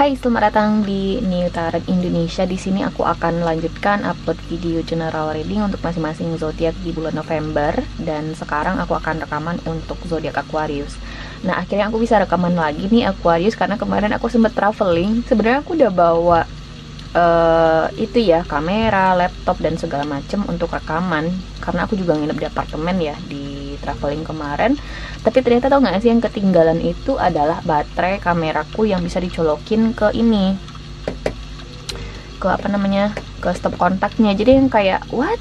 Hai, selamat datang di New Tarot Indonesia. Di sini aku akan melanjutkan upload video general reading untuk masing-masing zodiak di bulan November, dan sekarang aku akan rekaman untuk zodiak Aquarius. Nah, akhirnya aku bisa rekaman lagi nih Aquarius karena kemarin aku sempat traveling. Sebenarnya aku udah bawa itu ya, kamera, laptop dan segala macem untuk rekaman karena aku juga nginep di apartemen ya di traveling kemarin. Tapi ternyata tau gak sih, yang ketinggalan itu adalah baterai kameraku yang bisa dicolokin ke ini, ke apa namanya, ke stop kontaknya. Jadi yang kayak what,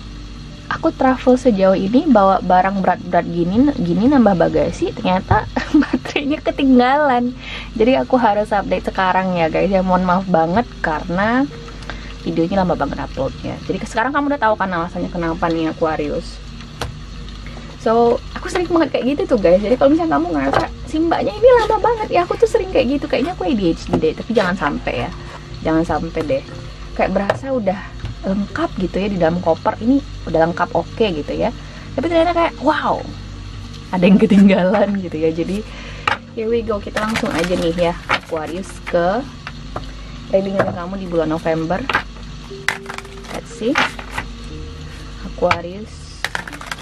aku travel sejauh ini bawa barang berat-berat gini nambah bagasi, ternyata baterainya ketinggalan. Jadi aku harus update sekarang ya guys ya. Mohon maaf banget karena videonya lama banget uploadnya. Jadi sekarang kamu udah tahu kan alasannya kenapa nih Aquarius. So, aku sering banget kayak gitu tuh guys. Jadi kalau misalnya kamu ngerasa si mbaknya ini lama banget, ya aku tuh sering kayak gitu. Kayaknya aku ADHD deh, tapi jangan sampai ya. Jangan sampai deh. Kayak berasa udah lengkap gitu ya di dalam koper. Ini udah lengkap, oke gitu ya. Tapi ternyata kayak wow, ada yang ketinggalan gitu ya. Jadi here we go, kita langsung aja nih ya Aquarius ke readingan kamu di bulan November. Let's see. Aquarius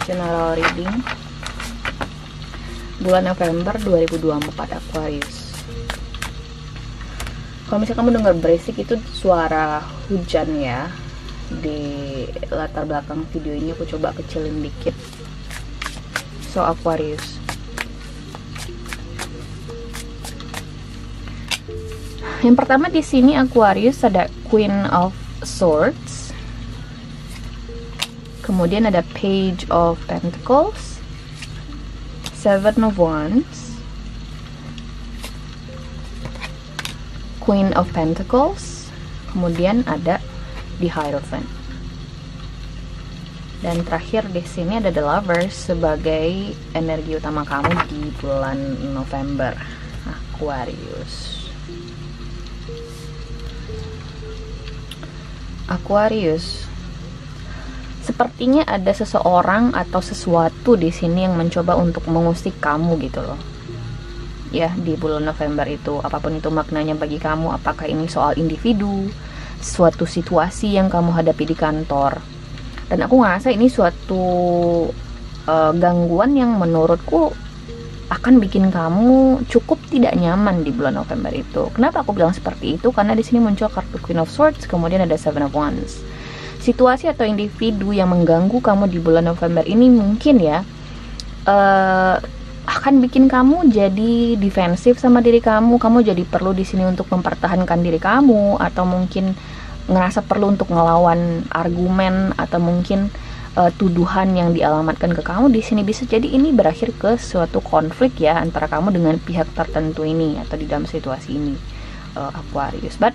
general reading bulan November 2024 Aquarius. Kalau misalnya kamu dengar berisik, itu suara hujan ya di latar belakang video ini. Aku coba kecilin dikit. So Aquarius, yang pertama di sini Aquarius ada Queen of Swords, kemudian ada Page of Pentacles, Seven of Wands, Queen of Pentacles, kemudian ada The Hierophant, dan terakhir di sini ada The Lovers sebagai energi utama kamu di bulan November Aquarius. Aquarius, sepertinya ada seseorang atau sesuatu di sini yang mencoba untuk mengusik kamu gitu loh. Ya, di bulan November itu, apapun itu maknanya bagi kamu, apakah ini soal individu, suatu situasi yang kamu hadapi di kantor. Dan aku ngerasa ini suatu gangguan yang menurutku akan bikin kamu cukup tidak nyaman di bulan November itu. Kenapa aku bilang seperti itu? Karena di sini muncul kartu Queen of Swords, kemudian ada Seven of Wands. Situasi atau individu yang mengganggu kamu di bulan November ini mungkin ya akan bikin kamu jadi defensif sama diri kamu. Kamu jadi perlu di sini untuk mempertahankan diri kamu, atau mungkin ngerasa perlu untuk ngelawan argumen, atau mungkin tuduhan yang dialamatkan ke kamu di sini. Bisa jadi ini berakhir ke suatu konflik ya antara kamu dengan pihak tertentu ini atau di dalam situasi ini Aquarius. But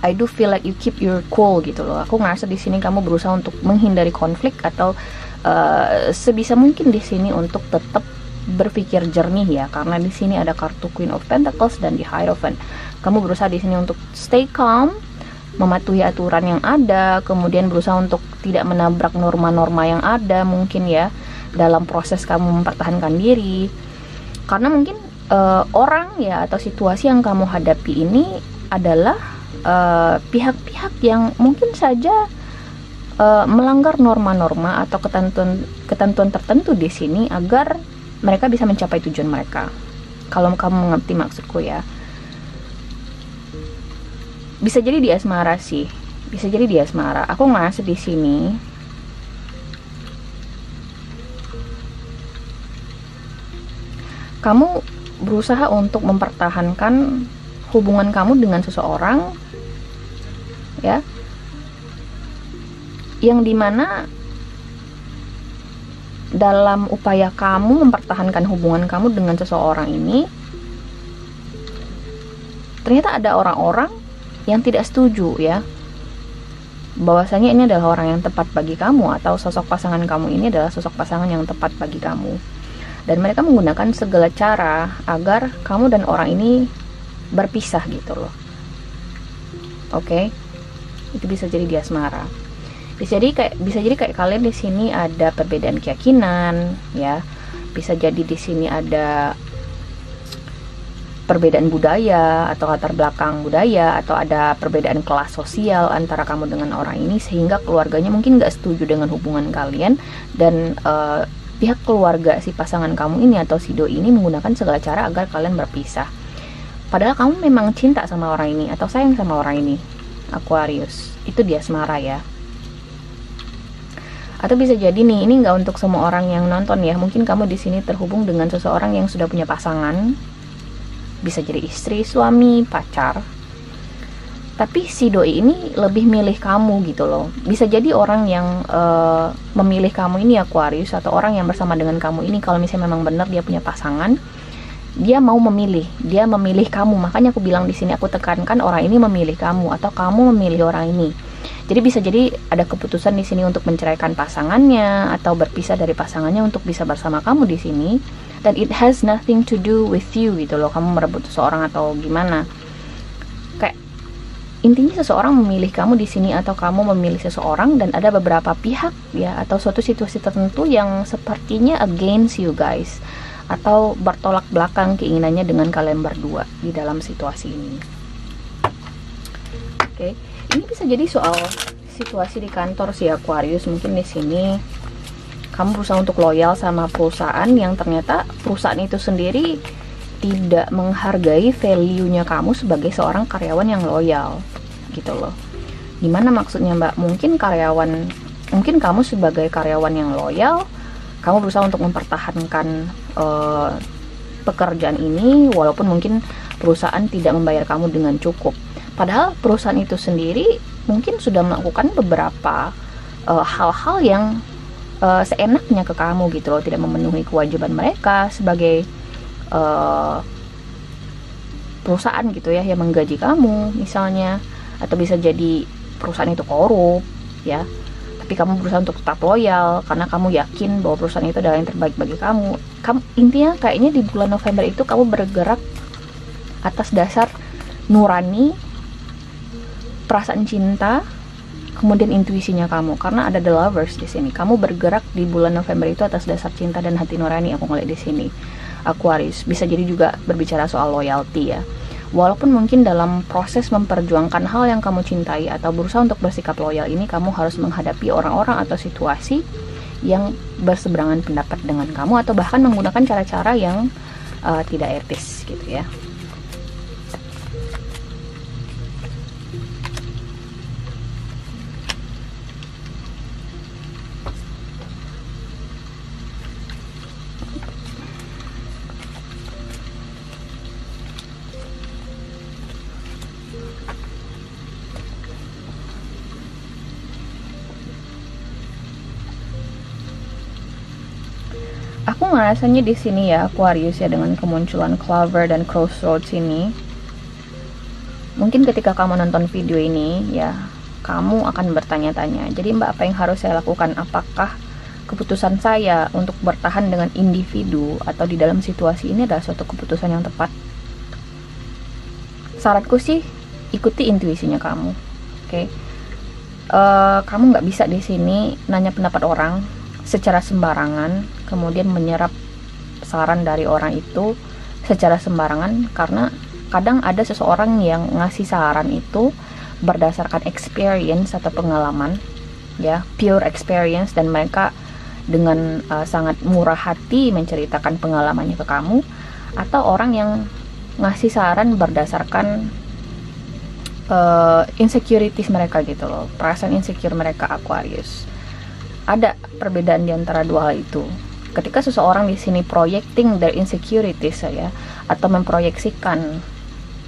I do feel like you keep your cool gitu loh. Aku ngerasa di sini kamu berusaha untuk menghindari konflik, atau sebisa mungkin di sini untuk tetap berpikir jernih ya, karena di sini ada kartu Queen of Pentacles dan The Hierophant. Kamu berusaha di sini untuk stay calm, mematuhi aturan yang ada, kemudian berusaha untuk tidak menabrak norma-norma yang ada mungkin ya dalam proses kamu mempertahankan diri. Karena mungkin orang ya atau situasi yang kamu hadapi ini adalah pihak-pihak yang mungkin saja melanggar norma-norma atau ketentuan tertentu di sini agar mereka bisa mencapai tujuan mereka. Kalau kamu mengerti maksudku ya. Bisa jadi di asmara sih, bisa jadi di asmara. Aku ngerasa di sini kamu berusaha untuk mempertahankan hubungan kamu dengan seseorang ya, yang dimana dalam upaya kamu mempertahankan hubungan kamu dengan seseorang ini, ternyata ada orang-orang yang tidak setuju ya, bahwasanya ini adalah orang yang tepat bagi kamu, atau sosok pasangan kamu ini adalah sosok pasangan yang tepat bagi kamu, dan mereka menggunakan segala cara agar kamu dan orang ini berpisah gitu loh. Oke, itu bisa jadi di asmara. Bisa jadi kayak kalian di sini ada perbedaan keyakinan ya. Bisa jadi di sini ada perbedaan budaya atau latar belakang budaya, atau ada perbedaan kelas sosial antara kamu dengan orang ini sehingga keluarganya mungkin nggak setuju dengan hubungan kalian, dan pihak keluarga si pasangan kamu ini atau si doi ini menggunakan segala cara agar kalian berpisah. Padahal kamu memang cinta sama orang ini atau sayang sama orang ini, Aquarius. Itu dia asmara ya. Atau bisa jadi nih, ini nggak untuk semua orang yang nonton ya. Mungkin kamu di sini terhubung dengan seseorang yang sudah punya pasangan. Bisa jadi istri, suami, pacar. Tapi si doi ini lebih milih kamu gitu loh. Bisa jadi orang yang memilih kamu ini Aquarius, atau orang yang bersama dengan kamu ini, kalau misalnya memang benar dia punya pasangan, dia mau memilih, dia memilih kamu. Makanya aku bilang di sini, aku tekankan orang ini memilih kamu atau kamu memilih orang ini. Jadi bisa jadi ada keputusan di sini untuk menceraikan pasangannya atau berpisah dari pasangannya untuk bisa bersama kamu di sini. Dan it has nothing to do with you gitu loh, kamu merebut seseorang atau gimana. Kayak intinya seseorang memilih kamu di sini atau kamu memilih seseorang, dan ada beberapa pihak ya atau suatu situasi tertentu yang sepertinya against you guys, atau bertolak belakang keinginannya dengan kalian berdua di dalam situasi ini. Oke, ini bisa jadi soal situasi di kantor si Aquarius. Mungkin di sini kamu berusaha untuk loyal sama perusahaan yang ternyata perusahaan itu sendiri tidak menghargai value-nya kamu sebagai seorang karyawan yang loyal gitu loh. Gimana maksudnya Mbak? Mungkin kamu sebagai karyawan yang loyal, kamu berusaha untuk mempertahankan pekerjaan ini walaupun mungkin perusahaan tidak membayar kamu dengan cukup. Padahal perusahaan itu sendiri mungkin sudah melakukan beberapa hal-hal yang seenaknya ke kamu gitu loh, tidak memenuhi kewajiban mereka sebagai perusahaan gitu ya, yang menggaji kamu misalnya. Atau bisa jadi perusahaan itu korup ya, tapi kamu berusaha untuk tetap loyal karena kamu yakin bahwa perusahaan itu adalah yang terbaik bagi kamu. Intinya kayaknya di bulan November itu kamu bergerak atas dasar nurani, perasaan cinta, kemudian intuisinya kamu, karena ada the lovers di sini. Kamu bergerak di bulan November itu atas dasar cinta dan hati nurani. Aku ngeliat di sini Aquarius. Bisa jadi juga berbicara soal loyalty ya. Walaupun mungkin dalam proses memperjuangkan hal yang kamu cintai atau berusaha untuk bersikap loyal ini, kamu harus menghadapi orang-orang atau situasi yang berseberangan pendapat dengan kamu, atau bahkan menggunakan cara-cara yang tidak etis gitu ya. Aku ngerasanya di sini ya Aquarius ya, dengan kemunculan Clover dan Crossroads ini, mungkin ketika kamu nonton video ini ya, kamu akan bertanya-tanya, jadi Mbak, apa yang harus saya lakukan? Apakah keputusan saya untuk bertahan dengan individu atau di dalam situasi ini adalah suatu keputusan yang tepat? Saranku sih ikuti intuisinya kamu, oke? Kamu nggak bisa di sini nanya pendapat orang secara sembarangan, kemudian menyerap saran dari orang itu secara sembarangan, karena kadang ada seseorang yang ngasih saran itu berdasarkan experience atau pengalaman ya, pure experience, dan mereka dengan sangat murah hati menceritakan pengalamannya ke kamu. Atau orang yang ngasih saran berdasarkan insecurities mereka gitu loh, perasaan insecure mereka Aquarius. Ada perbedaan di antara dua hal itu. Ketika seseorang di sini projecting their insecurities ya, atau memproyeksikan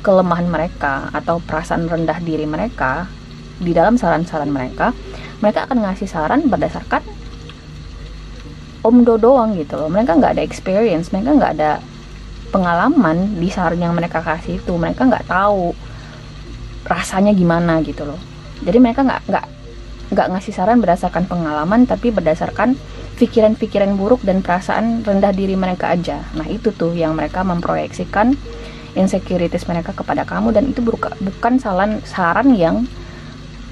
kelemahan mereka atau perasaan rendah diri mereka di dalam saran-saran mereka, mereka akan ngasih saran berdasarkan omdo doang gitu loh. Mereka nggak ada experience, mereka nggak ada pengalaman di saran yang mereka kasih itu. Mereka nggak tahu rasanya gimana gitu loh. Jadi mereka nggak ngasih saran berdasarkan pengalaman, tapi berdasarkan pikiran-pikiran buruk dan perasaan rendah diri mereka aja. Nah itu tuh yang mereka memproyeksikan insecurities mereka kepada kamu, dan itu bukan saran yang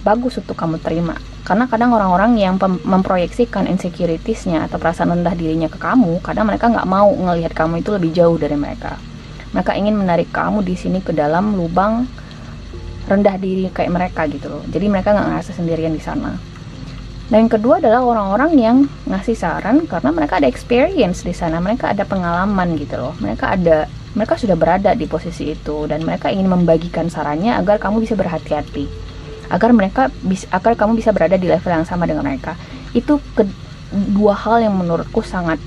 bagus untuk kamu terima. Karena kadang orang-orang yang memproyeksikan insecuritiesnya atau perasaan rendah dirinya ke kamu, kadang mereka nggak mau ngelihat kamu itu lebih jauh dari mereka. Mereka ingin menarik kamu di sini ke dalam lubang rendah diri kayak mereka gitu loh. Jadi mereka nggak ngerasa sendirian di sana. Dan yang kedua adalah orang-orang yang ngasih saran karena mereka ada experience di sana, mereka ada pengalaman gitu loh. Mereka sudah berada di posisi itu dan mereka ingin membagikan sarannya agar kamu bisa berhati-hati. Agar kamu bisa berada di level yang sama dengan mereka. Itu dua hal yang menurutku sangat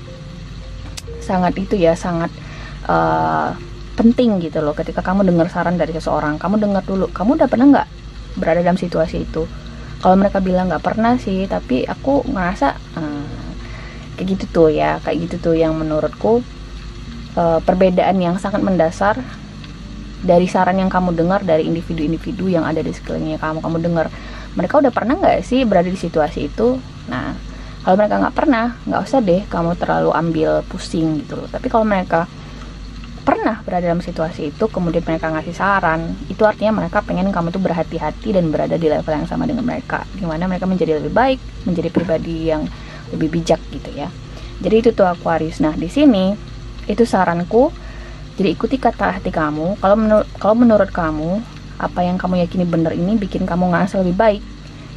penting gitu loh. Ketika kamu dengar saran dari seseorang, kamu dengar dulu, kamu udah pernah nggak berada dalam situasi itu? Kalau mereka bilang nggak pernah sih, tapi aku ngerasa kayak gitu tuh ya, kayak gitu tuh yang menurutku perbedaan yang sangat mendasar dari saran yang kamu dengar dari individu-individu yang ada di sekelilingnya kamu dengar, mereka udah pernah nggak sih berada di situasi itu? Nah, kalau mereka nggak pernah, nggak usah deh kamu terlalu ambil pusing gitu loh. Tapi kalau mereka pernah berada dalam situasi itu, kemudian mereka ngasih saran, itu artinya mereka pengen kamu tuh berhati-hati dan berada di level yang sama dengan mereka, dimana mereka menjadi lebih baik, menjadi pribadi yang lebih bijak gitu ya. Jadi itu tuh Aquarius. Nah di sini itu saranku, jadi ikuti kata hati kamu. Kalau menurut kamu apa yang kamu yakini benar ini bikin kamu ngerasa lebih baik,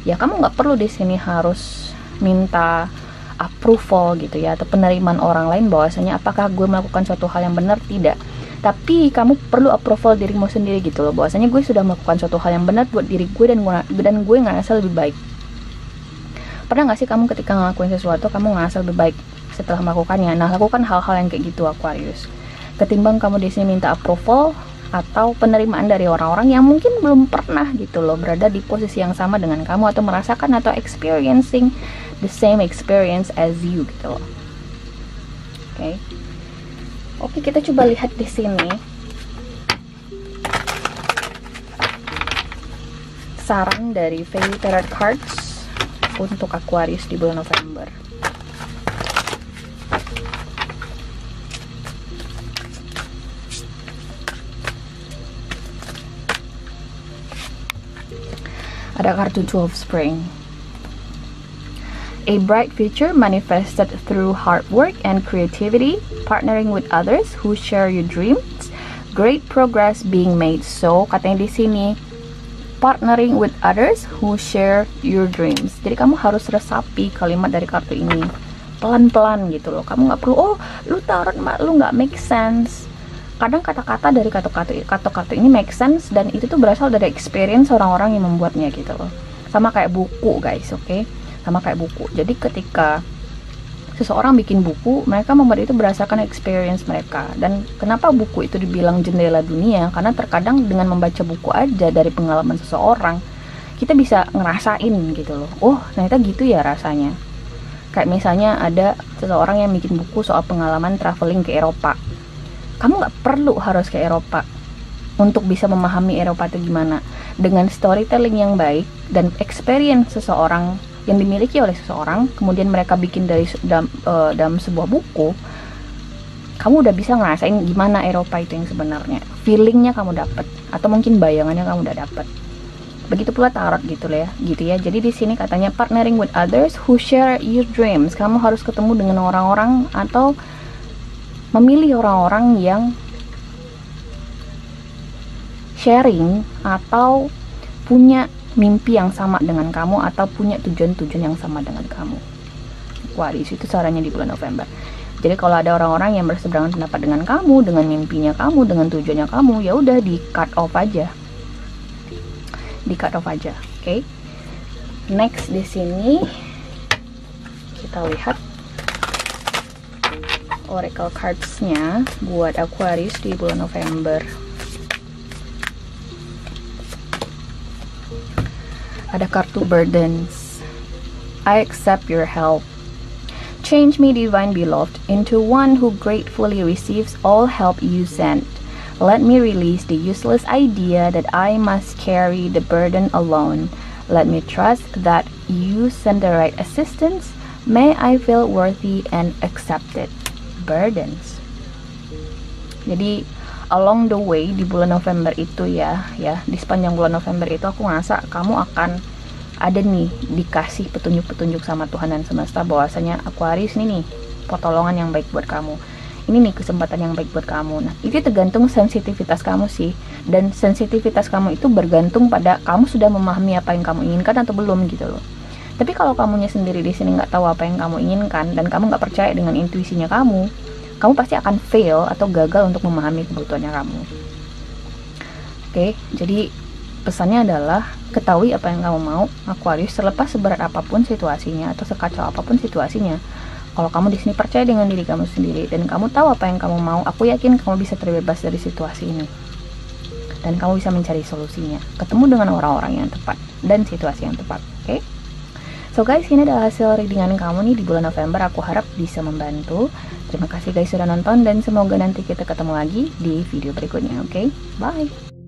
ya kamu nggak perlu di sini harus minta approval gitu ya, atau penerimaan orang lain bahwasanya apakah gue melakukan suatu hal yang benar, tidak. Tapi kamu perlu approval dirimu sendiri gitu loh, bahwasanya gue sudah melakukan suatu hal yang benar buat diri gue dan gue ngerasa lebih baik. Pernah gak sih kamu ketika ngelakuin sesuatu kamu ngerasa lebih baik setelah melakukannya? Nah, lakukan hal-hal yang kayak gitu Aquarius, ketimbang kamu di sini minta approval atau penerimaan dari orang-orang yang mungkin belum pernah gitu loh berada di posisi yang sama dengan kamu, atau merasakan atau experiencing the same experience as you gitu loh. Oke, kita coba lihat di sini saran dari Fairy Tarot Cards untuk Aquarius di bulan November. Ada kartu Two of Spring. A bright future manifested through hard work and creativity, partnering with others who share your dreams, great progress being made. So, katanya di sini, partnering with others who share your dreams. Jadi kamu harus resapi kalimat dari kartu ini pelan-pelan gitu loh. Kamu nggak perlu, oh lu tarot lu nggak make sense. Kadang kata-kata dari kata-kata ini make sense, dan itu tuh berasal dari experience orang-orang yang membuatnya gitu loh. Sama kayak buku guys, oke? Sama kayak buku. Jadi ketika seseorang bikin buku, mereka membuat itu berdasarkan experience mereka. Dan kenapa buku itu dibilang jendela dunia? Karena terkadang dengan membaca buku aja dari pengalaman seseorang, kita bisa ngerasain gitu loh. Oh ternyata gitu ya rasanya. Kayak misalnya ada seseorang yang bikin buku soal pengalaman traveling ke Eropa. Kamu nggak perlu harus ke Eropa untuk bisa memahami Eropa itu gimana. Dengan storytelling yang baik dan experience seseorang yang dimiliki oleh seseorang, kemudian mereka bikin dalam sebuah buku, kamu udah bisa ngerasain gimana Eropa itu yang sebenarnya. Feelingnya kamu dapet, atau mungkin bayangannya kamu udah dapet. Begitu pula tarot gitu ya. Jadi di sini katanya partnering with others who share your dreams. Kamu harus ketemu dengan orang-orang atau memilih orang-orang yang sharing atau punya mimpi yang sama dengan kamu atau punya tujuan-tujuan yang sama dengan kamu. Aquarius, itu sarannya di bulan November. Jadi kalau ada orang-orang yang berseberangan pendapat dengan kamu, dengan mimpinya kamu, dengan tujuannya kamu, ya udah di cut off aja. Oke? Next di sini kita lihat oracle cards-nya buat Aquarius di bulan November. Ada kartu burdens. I accept your help. Change me, divine beloved, into one who gratefully receives all help you send. Let me release the useless idea that I must carry the burden alone. Let me trust that you send the right assistance. May I feel worthy and accepted. Burdens. Jadi along the way di bulan November itu ya di sepanjang bulan November itu aku ngerasa kamu akan ada nih dikasih petunjuk-petunjuk sama Tuhan dan semesta bahwasanya Aquarius ini nih pertolongan yang baik buat kamu. ini nih kesempatan yang baik buat kamu. Nah, itu tergantung sensitivitas kamu sih, dan sensitivitas kamu itu bergantung pada kamu sudah memahami apa yang kamu inginkan atau belum gitu loh. Tapi kalau kamunya sendiri di sini nggak tahu apa yang kamu inginkan dan kamu nggak percaya dengan intuisinya kamu pasti akan fail atau gagal untuk memahami kebutuhannya kamu. Oke, jadi pesannya adalah ketahui apa yang kamu mau, Aquarius, terlepas seberat apapun situasinya atau sekacau apapun situasinya. Kalau kamu di sini percaya dengan diri kamu sendiri dan kamu tahu apa yang kamu mau, aku yakin kamu bisa terbebas dari situasi ini. Dan kamu bisa mencari solusinya, ketemu dengan orang-orang yang tepat dan situasi yang tepat. Oke? So guys, ini adalah hasil readingan kamu nih di bulan November. Aku harap bisa membantu. Terima kasih guys sudah nonton dan semoga nanti kita ketemu lagi di video berikutnya. Oke? Bye!